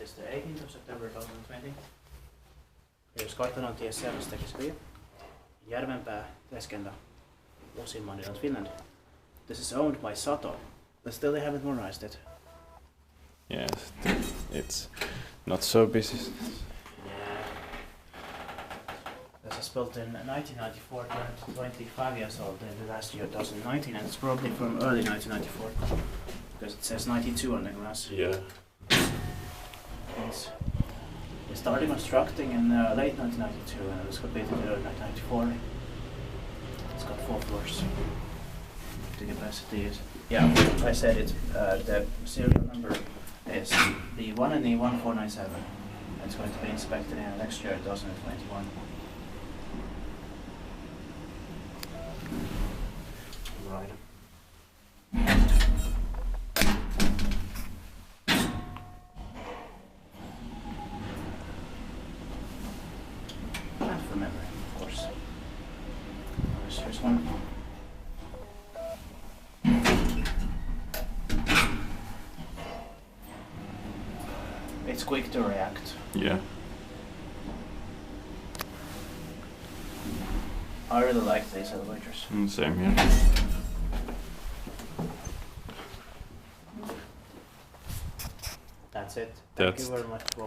is the 18th of September 2020. Here's Kartanontie 7 Järvenpää, Leskenda, modernized Finland. This is owned by Sato, but still they haven't modernized it. Yes, it's not so busy. Yeah. This was built in 1994, turned 25 years old in the last year, 2019, and it's probably from early 1994, because it says 92 on the glass. Yeah. They started constructing in late 1992 and it was completed in early 1994. It's got 4 floors. The capacity is, yeah, I said it, the serial number is the 1 and the 1497. It's going to be inspected in next year, 2021. Right. And for memory, of course. Here's one. It's quick to react. Yeah. I really like these elevators. Same here. That's it. Thank That's you very much for